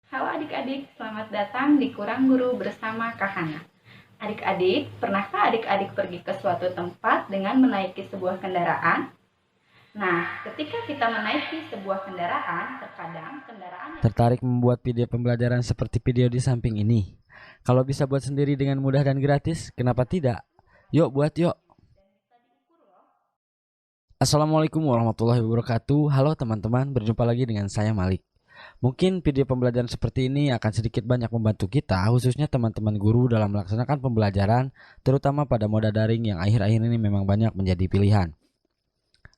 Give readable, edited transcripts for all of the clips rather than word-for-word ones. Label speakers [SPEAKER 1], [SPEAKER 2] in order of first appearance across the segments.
[SPEAKER 1] Halo adik-adik, selamat datang di Kurang Guru bersama Kak Hana. Adik-adik, pernahkah adik-adik pergi ke suatu tempat dengan menaiki sebuah kendaraan? Nah, ketika kita menaiki sebuah kendaraan, terkadang kendaraan
[SPEAKER 2] Tertarik membuat video pembelajaran seperti video di samping ini? Kalau bisa buat sendiri dengan mudah dan gratis, kenapa tidak? Yuk buat yuk. Assalamualaikum warahmatullahi wabarakatuh. Halo teman-teman, berjumpa lagi dengan saya Malik. Mungkin video pembelajaran seperti ini akan sedikit banyak membantu kita, khususnya teman-teman guru dalam melaksanakan pembelajaran, terutama pada moda daring yang akhir-akhir ini memang banyak menjadi pilihan.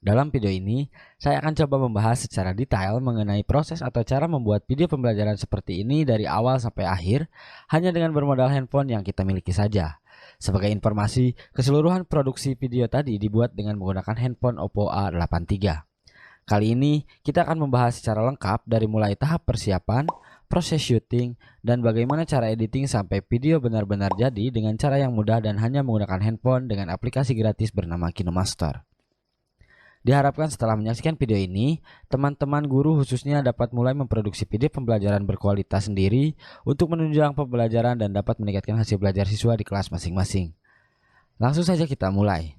[SPEAKER 2] Dalam video ini, saya akan coba membahas secara detail mengenai proses atau cara membuat video pembelajaran seperti ini dari awal sampai akhir, hanya dengan bermodal handphone yang kita miliki saja. Sebagai informasi, keseluruhan produksi video tadi dibuat dengan menggunakan handphone Oppo A83. Kali ini, kita akan membahas secara lengkap dari mulai tahap persiapan, proses syuting, dan bagaimana cara editing sampai video benar-benar jadi dengan cara yang mudah dan hanya menggunakan handphone dengan aplikasi gratis bernama KinoMaster. Diharapkan setelah menyaksikan video ini, teman-teman guru khususnya dapat mulai memproduksi video pembelajaran berkualitas sendiri untuk menunjang pembelajaran dan dapat meningkatkan hasil belajar siswa di kelas masing-masing. Langsung saja kita mulai.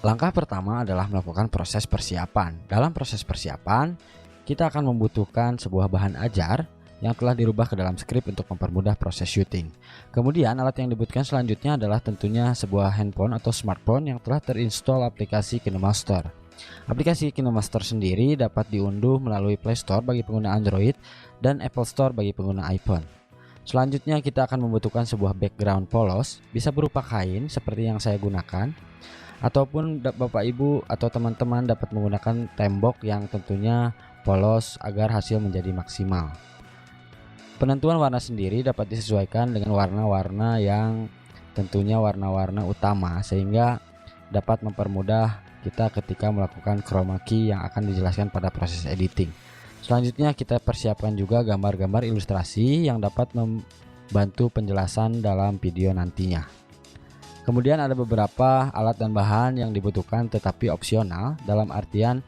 [SPEAKER 2] Langkah pertama adalah melakukan proses persiapan. Dalam proses persiapan, kita akan membutuhkan sebuah bahan ajar yang telah dirubah ke dalam skrip untuk mempermudah proses syuting. Kemudian alat yang dibutuhkan selanjutnya adalah tentunya sebuah handphone atau smartphone yang telah terinstall aplikasi KinoMaster. Aplikasi KinoMaster sendiri dapat diunduh melalui Play Store bagi pengguna Android dan Apple Store bagi pengguna iPhone. Selanjutnya kita akan membutuhkan sebuah background polos, bisa berupa kain seperti yang saya gunakan, ataupun Bapak Ibu atau teman-teman dapat menggunakan tembok yang tentunya polos agar hasil menjadi maksimal. Penentuan warna sendiri dapat disesuaikan dengan warna-warna yang tentunya warna-warna utama sehingga dapat mempermudah kita ketika melakukan chroma key yang akan dijelaskan pada proses editing. Selanjutnya kita persiapkan juga gambar-gambar ilustrasi yang dapat membantu penjelasan dalam video nantinya. Kemudian ada beberapa alat dan bahan yang dibutuhkan tetapi opsional, dalam artian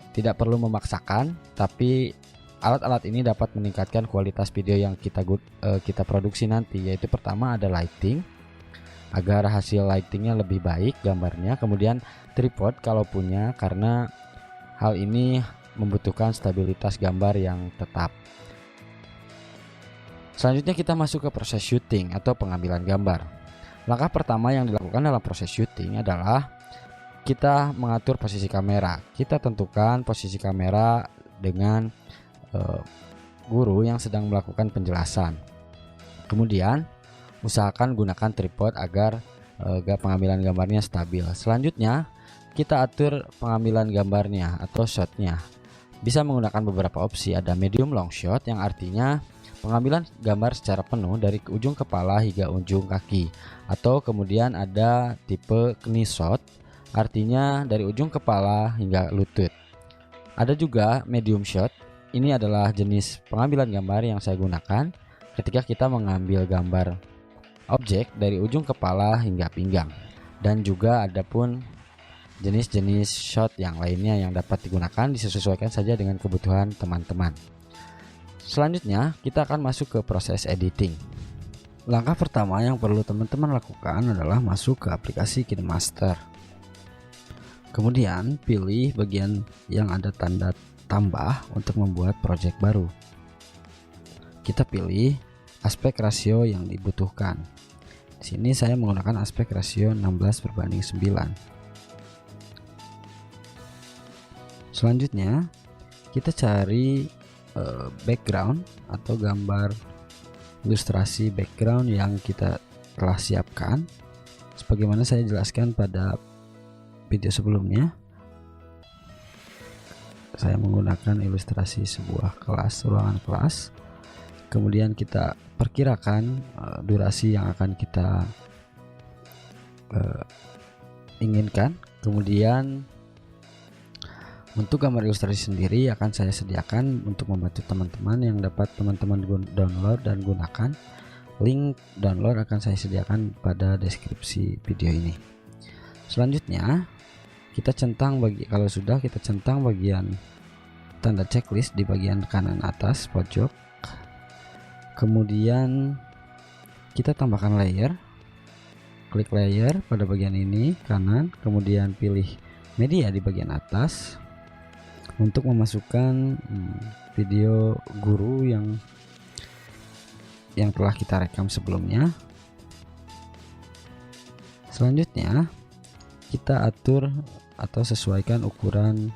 [SPEAKER 2] tidak perlu memaksakan, tapi alat-alat ini dapat meningkatkan kualitas video yang kita produksi nanti. Yaitu pertama ada lighting, agar hasil lightingnya lebih baik gambarnya. Kemudian tripod kalau punya, karena hal ini membutuhkan stabilitas gambar yang tetap. Selanjutnya kita masuk ke proses syuting atau pengambilan gambar. Langkah pertama yang dilakukan dalam proses syuting adalah kita mengatur posisi kamera. Kita tentukan posisi kamera dengan guru yang sedang melakukan penjelasan. Kemudian usahakan gunakan tripod agar pengambilan gambarnya stabil. Selanjutnya kita atur pengambilan gambarnya atau shotnya. Bisa menggunakan beberapa opsi. Ada medium long shot yang artinya pengambilan gambar secara penuh dari ujung kepala hingga ujung kaki, atau kemudian ada tipe knee shot, artinya dari ujung kepala hingga lutut. Ada juga medium shot. Ini adalah jenis pengambilan gambar yang saya gunakan ketika kita mengambil gambar objek dari ujung kepala hingga pinggang. Dan juga ada pun jenis-jenis shot yang lainnya yang dapat digunakan, disesuaikan saja dengan kebutuhan teman-teman. Selanjutnya kita akan masuk ke proses editing. Langkah pertama yang perlu teman-teman lakukan adalah masuk ke aplikasi KinoMaster. Kemudian pilih bagian yang ada tanda tambah untuk membuat project baru. Kita pilih aspek rasio yang dibutuhkan. Di sini saya menggunakan aspek rasio 16:9. Selanjutnya kita cari background atau gambar ilustrasi background yang kita telah siapkan sebagaimana saya jelaskan pada video sebelumnya. Saya menggunakan ilustrasi sebuah kelas, ruangan kelas. Kemudian kita perkirakan durasi yang akan kita inginkan. Kemudian untuk gambar ilustrasi sendiri akan saya sediakan untuk membantu teman-teman yang dapat teman-teman download dan gunakan Link download akan saya sediakan pada deskripsi video ini. Selanjutnya kita centang kita centang bagian tanda checklist di bagian kanan atas pojok. Kemudian kita tambahkan layer. Klik layer pada bagian ini kanan, kemudian pilih media di bagian atas untuk memasukkan video guru yang telah kita rekam sebelumnya. Selanjutnya kita atur atau sesuaikan ukuran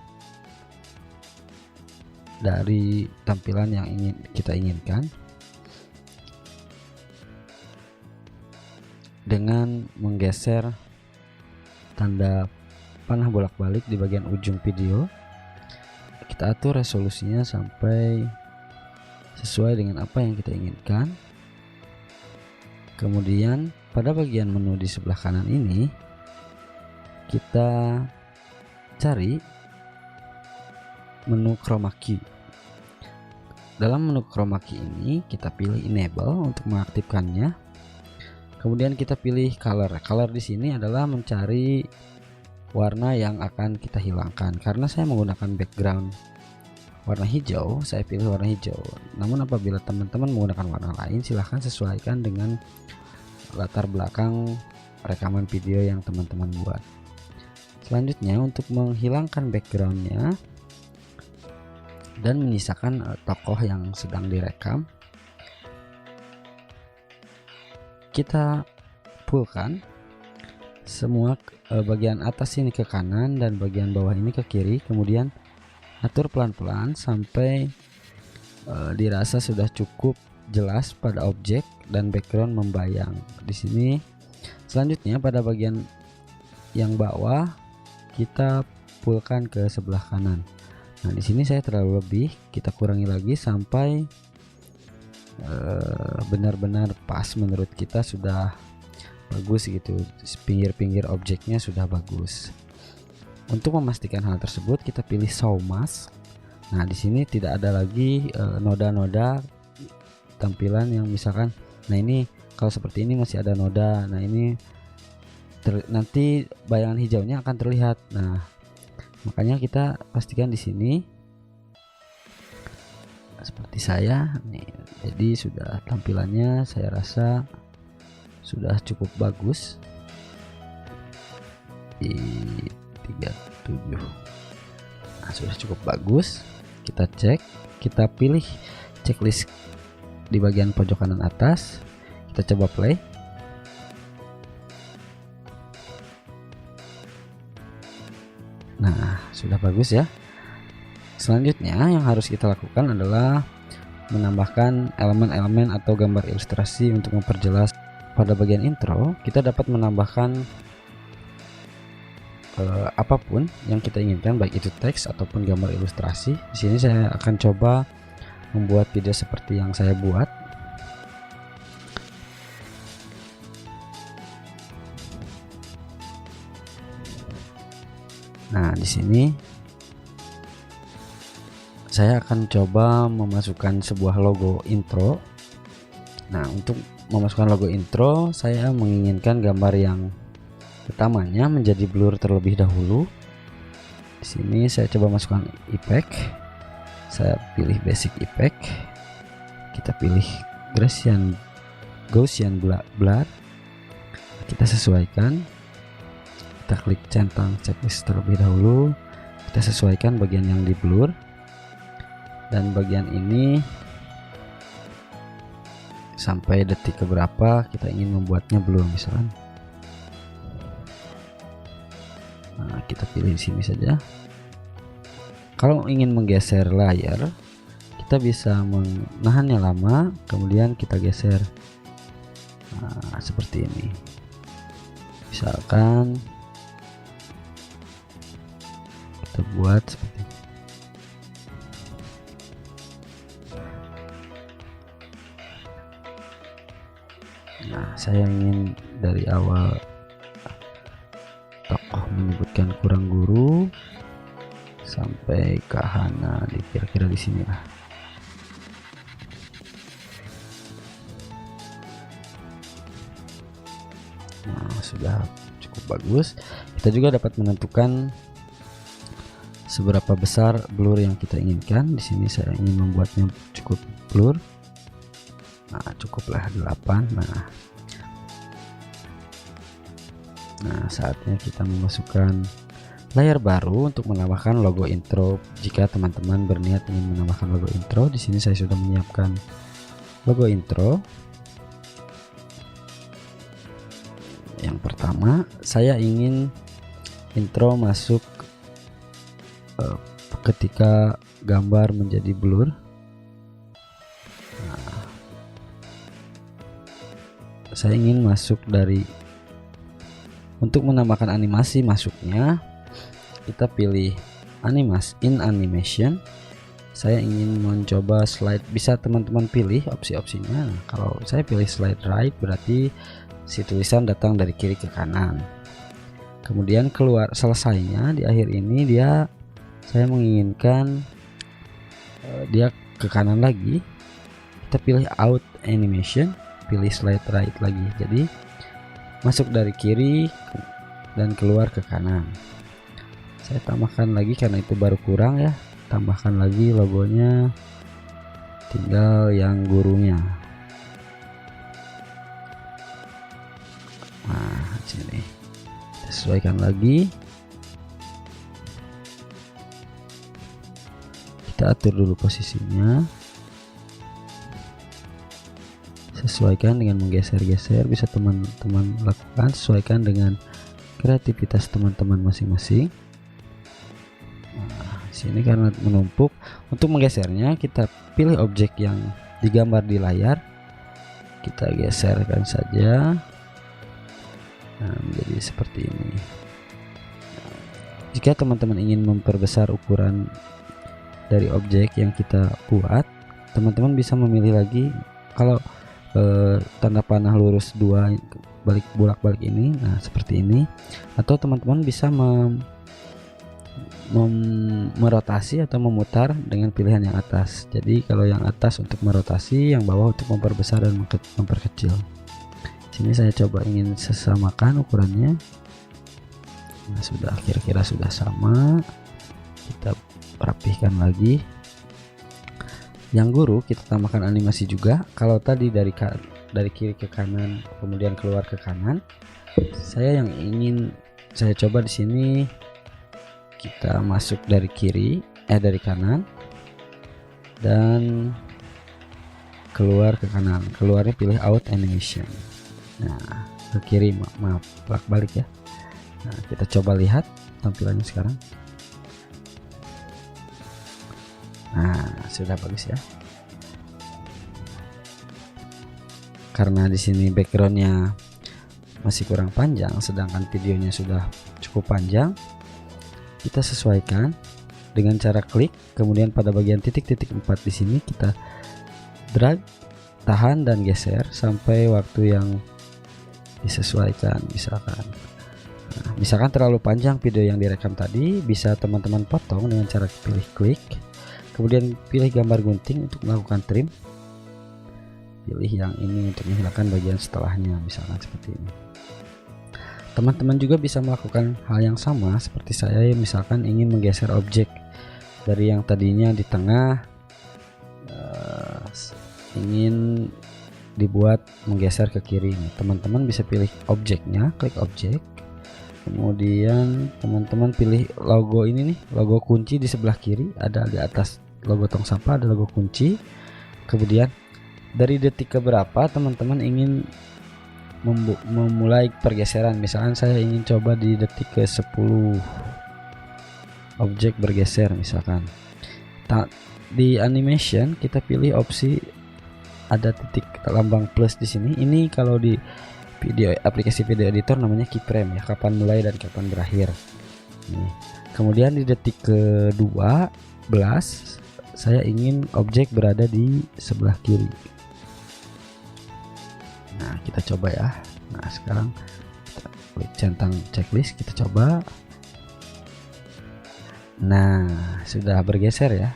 [SPEAKER 2] dari tampilan yang kita inginkan dengan menggeser tanda panah bolak-balik di bagian ujung video. Kita atur resolusinya sampai sesuai dengan apa yang kita inginkan. Kemudian pada bagian menu di sebelah kanan ini kita cari menu chroma key. Dalam menu chroma key ini kita pilih enable untuk mengaktifkannya. Kemudian kita pilih color. Color di sini adalah mencari warna yang akan kita hilangkan. Karena saya menggunakan background warna hijau, saya pilih warna hijau. Namun apabila teman-teman menggunakan warna lain, silahkan sesuaikan dengan latar belakang rekaman video yang teman-teman buat. Selanjutnya untuk menghilangkan backgroundnya dan menyisakan tokoh yang sedang direkam, kita pullkan semua bagian atas ini ke kanan dan bagian bawah ini ke kiri. Kemudian atur pelan-pelan sampai dirasa sudah cukup jelas pada objek dan background membayang. Di sini selanjutnya pada bagian yang bawah kita pullkan ke sebelah kanan. Nah, di sini saya terlalu lebih, kita kurangi lagi sampai benar-benar pas menurut kita, sudah bagus gitu. Pinggir-pinggir objeknya sudah bagus. Untuk memastikan hal tersebut kita pilih show mask. Nah, di sini tidak ada lagi noda-noda tampilan yang misalkan, nah ini kalau seperti ini masih ada noda. Nah, ini nanti bayangan hijaunya akan terlihat. Nah, makanya kita pastikan di sini seperti saya nih. Jadi sudah tampilannya saya rasa sudah cukup bagus di 37. Nah, sudah cukup bagus. Kita cek, kita pilih checklist di bagian pojok kanan atas. Kita coba play. Nah, sudah bagus ya. Selanjutnya yang harus kita lakukan adalah menambahkan elemen-elemen atau gambar ilustrasi untuk memperjelas. Pada bagian intro kita dapat menambahkan apapun yang kita inginkan, baik itu teks ataupun gambar ilustrasi. Di sini saya akan coba membuat video seperti yang saya buat. Nah, di sini saya akan coba memasukkan sebuah logo intro. Nah, untuk memasukkan logo intro, saya menginginkan gambar yang utamanya menjadi blur terlebih dahulu. Di sini saya coba masukkan effect. Saya pilih basic effect. Kita pilih Gaussian blur. Kita sesuaikan. Kita klik centang checklist terlebih dahulu. Kita sesuaikan bagian yang di blur. Dan bagian ini sampai detik keberapa kita ingin membuatnya blur misalkan. Nah, kita pilih di sini saja. Kalau ingin menggeser layar, kita bisa menahannya lama, kemudian kita geser. Nah, seperti ini. Misalkan kita buat seperti ini. Nah, saya ingin dari awal tokoh menyebutkan kurang guru sampai ke Hana, kira-kira di sini lah. Nah, sudah cukup bagus. Kita juga dapat menentukan seberapa besar blur yang kita inginkan. Di sini saya ingin membuatnya cukup blur. Nah, cukuplah 8. Nah, saatnya kita memasukkan layar baru untuk menambahkan logo intro. Jika teman-teman berniat ingin menambahkan logo intro, di sini saya sudah menyiapkan logo intro. Yang pertama, saya ingin intro masuk ketika gambar menjadi blur. Nah, saya ingin masuk dari, untuk menambahkan animasi masuknya, kita pilih animation. Saya ingin mencoba slide, bisa teman-teman pilih opsi-opsinya. Nah, kalau saya pilih slide right, berarti si tulisan datang dari kiri ke kanan. Kemudian keluar selesainya di akhir ini saya menginginkan dia ke kanan lagi. Kita pilih out animation, pilih slide right lagi. Jadi masuk dari kiri dan keluar ke kanan. Saya tambahkan lagi karena itu baru kurang ya. Tambahkan lagi logonya, tinggal yang gurunya. Nah, sini kita sesuaikan lagi. Kita atur dulu posisinya. Sesuaikan dengan menggeser-geser, bisa teman-teman lakukan, sesuaikan dengan kreativitas teman-teman masing-masing. Nah, sini karena menumpuk, untuk menggesernya kita pilih objek yang digambar di layar, kita geserkan saja. Nah, menjadi seperti ini. Jika teman-teman ingin memperbesar ukuran dari objek yang kita buat, teman-teman bisa memilih lagi. Kalau tanda panah lurus 2 bolak-balik ini, nah seperti ini. Atau teman-teman bisa merotasi atau memutar dengan pilihan yang atas. Jadi kalau yang atas untuk merotasi, yang bawah untuk memperbesar dan memperkecil. Sini saya coba ingin sesamakan ukurannya. Nah, sudah kira-kira sudah sama. Kita rapihkan lagi. Yang guru kita tambahkan animasi juga. Kalau tadi dari kiri ke kanan, kemudian keluar ke kanan, saya coba di sini kita masuk dari dari kanan dan keluar ke kanan. Keluarnya pilih out animation. Nah, ke kiri, maaf balik ya. Nah, kita coba lihat tampilannya sekarang. Nah, sudah bagus ya. Karena di sini backgroundnya masih kurang panjang, sedangkan videonya sudah cukup panjang, kita sesuaikan dengan cara klik, kemudian pada bagian titik-titik 4 di sini kita drag, tahan dan geser sampai waktu yang disesuaikan. Misalkan terlalu panjang video yang direkam tadi, bisa teman-teman potong dengan cara pilih klik, kemudian pilih gambar gunting untuk melakukan trim, pilih yang ini untuk menghilangkan bagian setelahnya, misalkan seperti ini. Teman-teman juga bisa melakukan hal yang sama seperti saya, misalkan ingin menggeser objek dari yang tadinya di tengah, ingin dibuat menggeser ke kiri. Teman-teman bisa pilih objeknya, klik objek, kemudian teman-teman pilih logo ini nih, logo kunci di sebelah kiri, ada di atas logo tong sampah ada logo kunci. Kemudian dari detik keberapa teman-teman ingin memulai pergeseran. Misalkan saya ingin coba di detik ke 10 objek bergeser misalkan. Di animation kita pilih opsi ada titik lambang plus di sini. Ini kalau di aplikasi video editor namanya keyframe ya, kapan mulai dan kapan berakhir. Nih. Kemudian di detik ke-12 saya ingin objek berada di sebelah kiri. Nah, kita coba ya. Nah, sekarang kita klik centang checklist, kita coba. Nah, sudah bergeser ya.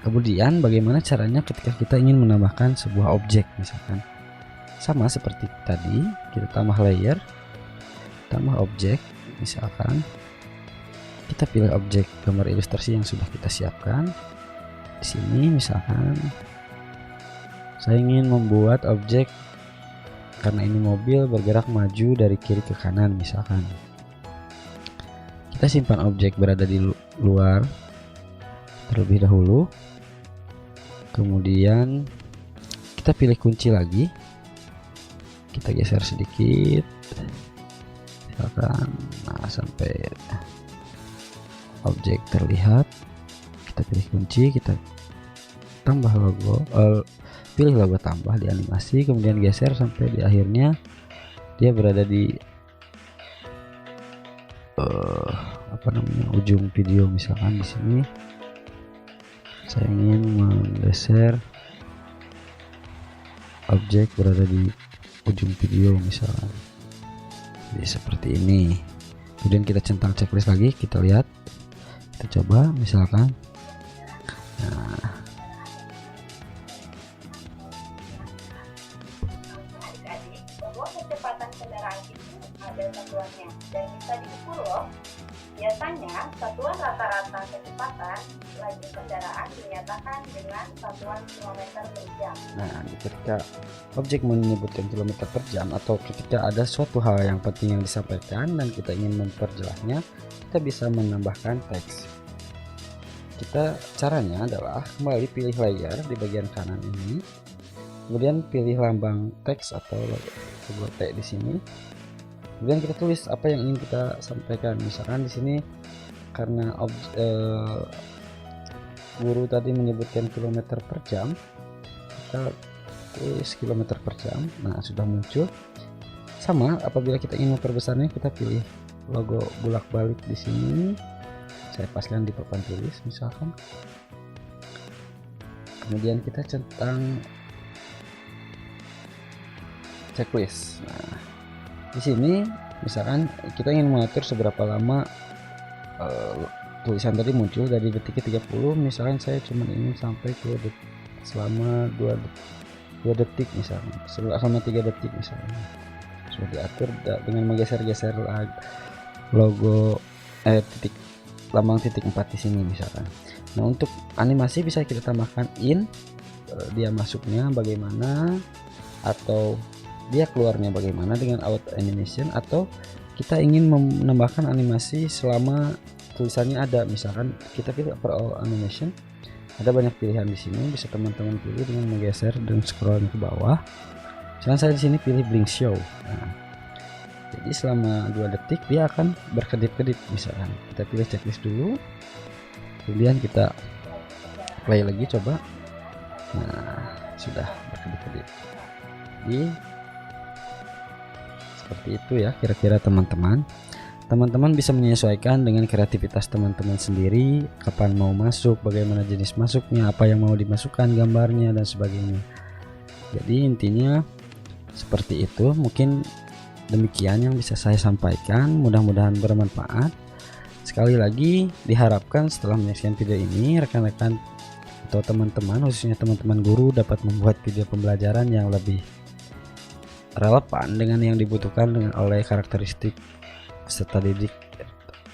[SPEAKER 2] Kemudian bagaimana caranya ketika kita ingin menambahkan sebuah objek, misalkan sama seperti tadi, kita tambah layer, tambah objek. Misalkan kita pilih objek gambar ilustrasi yang sudah kita siapkan. Di sini misalkan saya ingin membuat objek, karena ini mobil bergerak maju dari kiri ke kanan misalkan. Kita simpan objek berada di luar terlebih dahulu. Kemudian kita pilih kunci lagi, kita geser sedikit misalkan, nah sampai objek terlihat. Kita pilih kunci, kita tambah logo, pilih logo tambah di animasi, kemudian geser sampai di akhirnya dia berada di ujung video. Misalkan di sini saya ingin menggeser objek berada di ujung video misalkan. Jadi seperti ini. Kemudian kita centang checklist lagi, kita lihat, kita coba misalkan. Nah,
[SPEAKER 1] adik-adik, bahwa kecepatan kendaraan itu ada satuannya dan bisa diukur loh. Biasanya satuan rata-rata kecepatan laju kendaraan dinyatakan dengan satuan kilometer per jam.
[SPEAKER 2] Nah, ketika objek menyebutkan kilometer per jam atau ketika ada suatu hal yang penting yang disampaikan dan kita ingin memperjelasnya, kita bisa menambahkan teks. Caranya adalah kembali pilih layer di bagian kanan ini, kemudian pilih lambang teks atau logo T di sini. Kemudian kita tulis apa yang ingin kita sampaikan. Misalkan di sini karena guru tadi menyebutkan kilometer per jam, kita tulis kilometer per jam. Nah, sudah muncul. Sama apabila kita ingin memperbesarnya, kita pilih logo bolak-balik di sini. Saya paskan di papan tulis misalkan. Kemudian kita centang checklist. Nah, di sini misalkan kita ingin mengatur seberapa lama tulisan tadi muncul dari detik ke 30. Misalkan saya cuma ingin sampai ke selama 2 detik misalkan, selama 3 detik misalkan. Sudah diatur dengan menggeser-geser logo lambang titik 4 di sini misalkan. Nah, untuk animasi bisa kita tambahkan dia masuknya bagaimana atau dia keluarnya bagaimana dengan auto animation, atau kita ingin menambahkan animasi selama tulisannya ada. Misalkan kita pilih overall animation, ada banyak pilihan di sini, bisa teman-teman pilih dengan menggeser dan scroll ke bawah. Misalkan saya di sini pilih blink show. Nah, jadi selama 2 detik dia akan berkedip-kedip misalkan. Kita pilih checklist dulu, kemudian kita play lagi coba. Nah, sudah berkedip-kedip. Jadi seperti itu ya kira-kira teman-teman. Teman-teman bisa menyesuaikan dengan kreativitas teman-teman sendiri, kapan mau masuk, bagaimana jenis masuknya, apa yang mau dimasukkan gambarnya dan sebagainya. Jadi intinya seperti itu. Mungkin demikian yang bisa saya sampaikan, mudah-mudahan bermanfaat. Sekali lagi diharapkan setelah menyaksikan video ini, rekan-rekan atau teman-teman, khususnya teman-teman guru, dapat membuat video pembelajaran yang lebih relevan dengan yang dibutuhkan oleh karakteristik peserta didik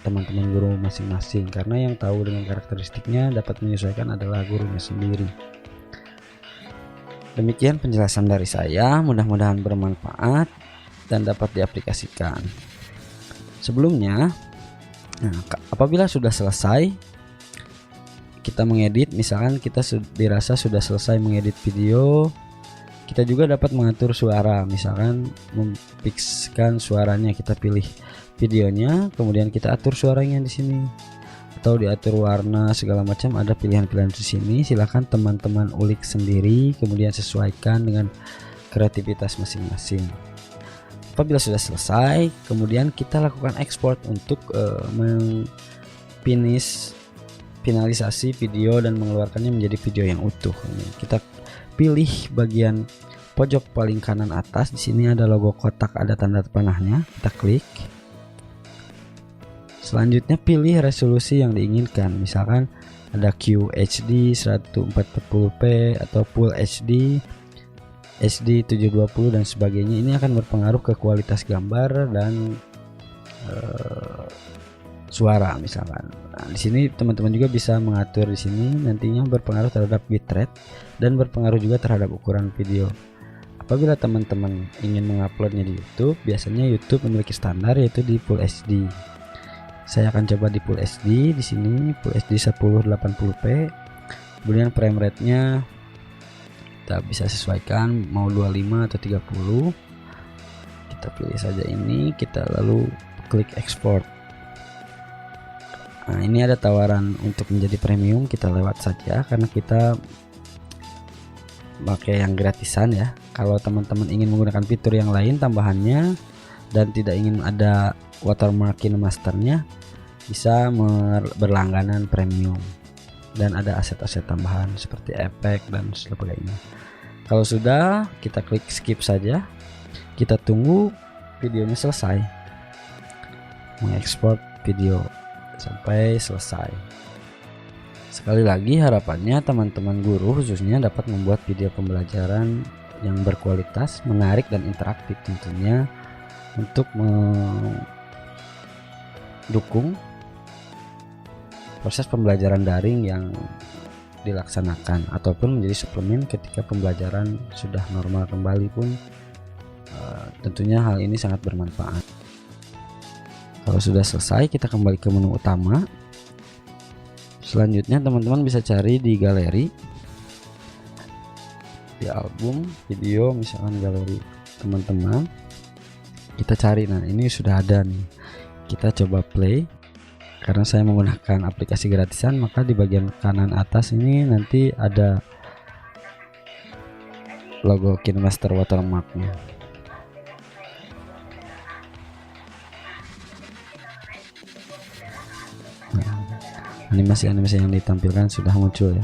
[SPEAKER 2] teman-teman guru masing-masing, karena yang tahu dengan karakteristiknya dapat menyesuaikan adalah gurunya sendiri. Demikian penjelasan dari saya, mudah-mudahan bermanfaat dan dapat diaplikasikan. Sebelumnya, apabila sudah selesai kita mengedit, misalkan kita dirasa sudah selesai mengedit video, kita juga dapat mengatur suara. Misalkan memfixkan suaranya, kita pilih videonya, kemudian kita atur suaranya di sini, atau diatur warna segala macam. Ada pilihan-pilihan di sini. Silakan teman-teman ulik sendiri, kemudian sesuaikan dengan kreativitas masing-masing. Apabila sudah selesai, kemudian kita lakukan ekspor untuk finalisasi video dan mengeluarkannya menjadi video yang utuh. Kita pilih bagian pojok paling kanan atas. Di sini ada logo kotak, ada tanda panahnya. Kita klik. Selanjutnya pilih resolusi yang diinginkan. Misalkan ada QHD 1440p atau Full HD. SD 720 dan sebagainya. Ini akan berpengaruh ke kualitas gambar dan suara misalkan. Nah, di sini teman-teman juga bisa mengatur di sini, nantinya berpengaruh terhadap bitrate dan berpengaruh juga terhadap ukuran video. Apabila teman-teman ingin menguploadnya di YouTube, biasanya YouTube memiliki standar yaitu di Full HD. Saya akan coba di Full HD di sini, Full HD 1080p. Kemudian frame rate-nya kita bisa sesuaikan mau 25 atau 30. Kita pilih saja ini, kita lalu klik export. Nah, ini ada tawaran untuk menjadi premium, kita lewat saja karena kita pakai yang gratisan ya. Kalau teman-teman ingin menggunakan fitur yang lain tambahannya dan tidak ingin ada watermark KineMasternya, bisa berlangganan premium dan ada aset-aset tambahan seperti efek dan sebagainya. Kalau sudah, kita klik skip saja, kita tunggu videonya selesai, mengekspor video sampai selesai. Sekali lagi harapannya teman-teman guru khususnya dapat membuat video pembelajaran yang berkualitas, menarik dan interaktif tentunya untuk mendukung proses pembelajaran daring yang dilaksanakan ataupun menjadi suplemen ketika pembelajaran sudah normal kembali pun tentunya hal ini sangat bermanfaat. Kalau sudah selesai, kita kembali ke menu utama. Selanjutnya teman-teman bisa cari di galeri, di album video, misalkan galeri teman-teman. Kita cari, nah ini sudah ada nih. Kita coba play. Karena saya menggunakan aplikasi gratisan, maka di bagian kanan atas ini nanti ada logo KineMaster watermarknya. Animasi-animasi yang ditampilkan sudah muncul ya.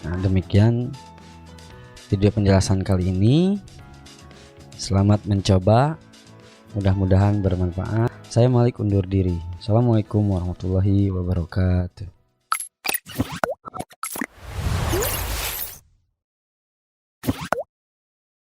[SPEAKER 2] Nah, demikian video penjelasan kali ini. Selamat mencoba, mudah-mudahan bermanfaat. Saya Malik undur diri. Assalamualaikum warahmatullahi wabarakatuh.